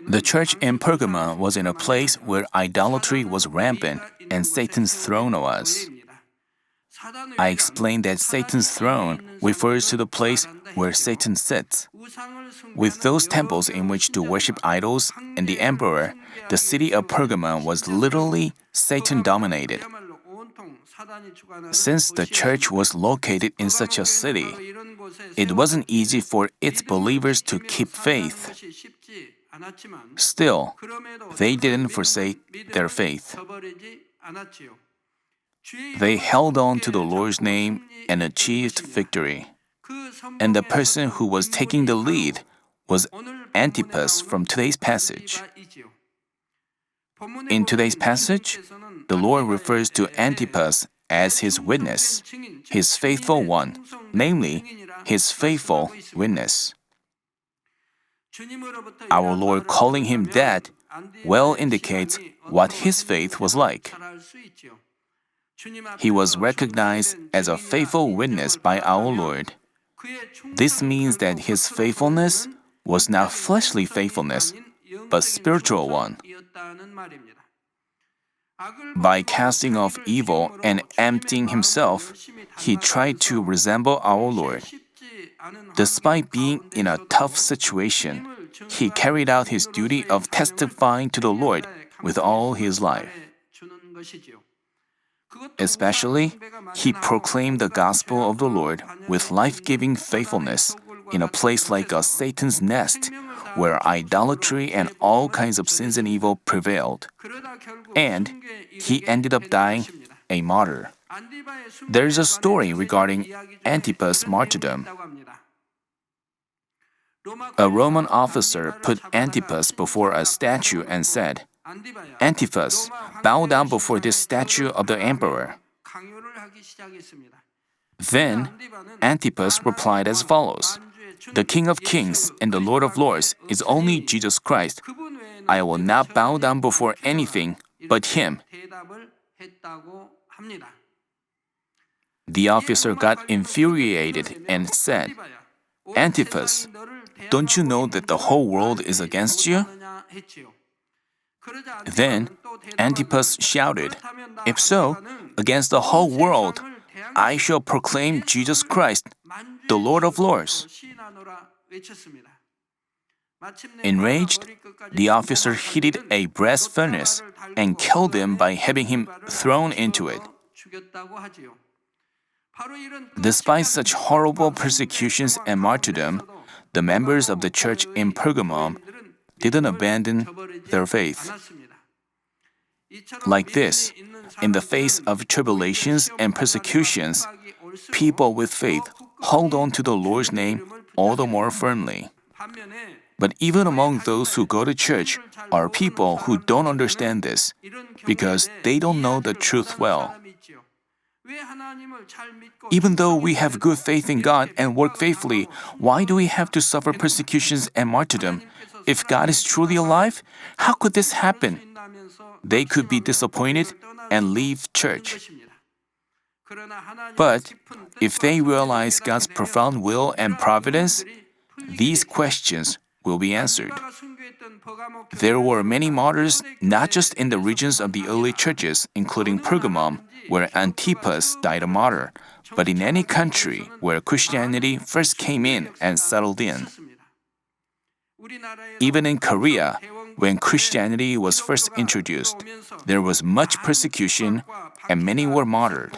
The church in Pergamum was in a place where idolatry was rampant and Satan's throne was. I explained that Satan's throne refers to the place where Satan sits. With those temples in which to worship idols and the emperor, the city of Pergamum was literally Satan-dominated. Since the church was located in such a city, it wasn't easy for its believers to keep faith. Still, they didn't forsake their faith. They held on to the Lord's name and achieved victory. And the person who was taking the lead was Antipas from today's passage. In today's passage, the Lord refers to Antipas as his witness, his faithful one, namely, his faithful witness. Our Lord calling him that well indicates what his faith was like. He was recognized as a faithful witness by our Lord. This means that his faithfulness was not fleshly faithfulness, but spiritual one. By casting off evil and emptying himself, he tried to resemble our Lord. Despite being in a tough situation, he carried out his duty of testifying to the Lord with all his life. Especially, he proclaimed the gospel of the Lord with life-giving faithfulness in a place like a Satan's nest, where idolatry and all kinds of sins and evil prevailed. And he ended up dying a martyr. There's a story regarding Antipas' martyrdom. A Roman officer put Antipas before a statue and said, "Antipas, bow down before this statue of the emperor." Then Antipas replied as follows, "The King of Kings and the Lord of Lords is only Jesus Christ. I will not bow down before anything but him." The officer got infuriated and said, "Antipas, don't you know that the whole world is against you?" Then Antipas shouted, "If so, against the whole world, I shall proclaim Jesus Christ, the Lord of Lords." Enraged, the officer heated a brass furnace and killed him by having him thrown into it. Despite such horrible persecutions and martyrdom, the members of the church in Pergamum didn't abandon their faith. Like this, in the face of tribulations and persecutions, people with faith hold on to the Lord's name all the more firmly. But even among those who go to church are people who don't understand this because they don't know the truth well. Even though we have good faith in God and work faithfully, why do we have to suffer persecutions and martyrdom? If God is truly alive, how could this happen? They could be disappointed and leave church. But if they realize God's profound will and providence, these questions will be answered. There were many martyrs not just in the regions of the early churches, including Pergamum, where Antipas died a martyr, but in any country where Christianity first came in and settled in. Even in Korea, when Christianity was first introduced, there was much persecution and many were martyred.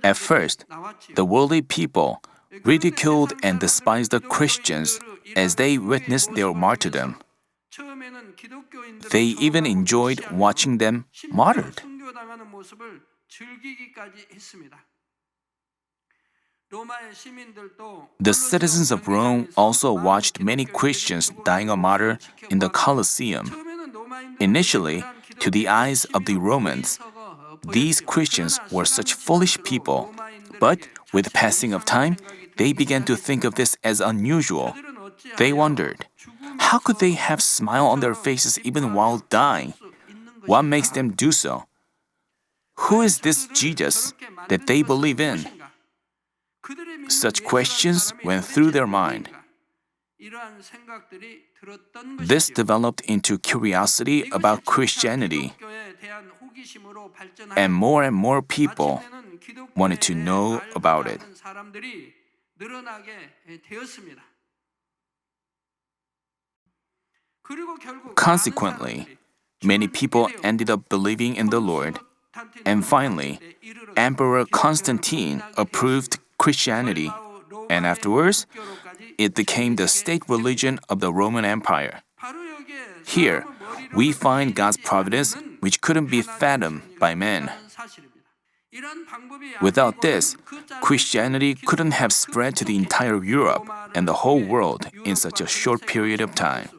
At first, the worldly people ridiculed and despised the Christians as they witnessed their martyrdom. They even enjoyed watching them martyred. The citizens of Rome also watched many Christians dying a martyr in the Colosseum. Initially, to the eyes of the Romans, these Christians were such foolish people, but with the passing of time, they began to think of this as unusual. They wondered, how could they have smile on their faces even while dying? What makes them do so? Who is this Jesus that they believe in? Such questions went through their mind. This developed into curiosity about Christianity, and more people wanted to know about it. Consequently, many people ended up believing in the Lord, and finally, Emperor Constantine approved Christianity, and afterwards, it became the state religion of the Roman Empire. Here, we find God's providence which couldn't be fathomed by men. Without this, Christianity couldn't have spread to the entire Europe and the whole world in such a short period of time.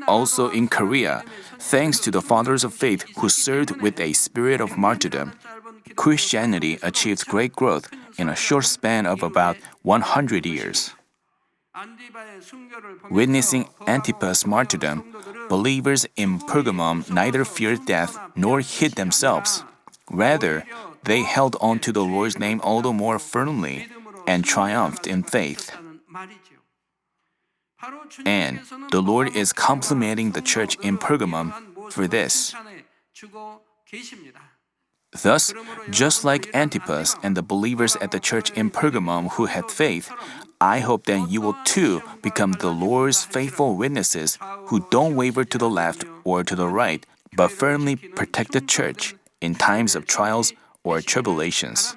Also in Korea, thanks to the fathers of faith who served with a spirit of martyrdom, Christianity achieved great growth in a short span of about 100 years. Witnessing Antipas' martyrdom, believers in Pergamum neither feared death nor hid themselves. Rather, they held on to the Lord's name all the more firmly and triumphed in faith. And the Lord is complimenting the church in Pergamum for this. Thus, just like Antipas and the believers at the church in Pergamum who had faith, I hope that you will too become the Lord's faithful witnesses who don't waver to the left or to the right, but firmly protect the church in times of trials or tribulations.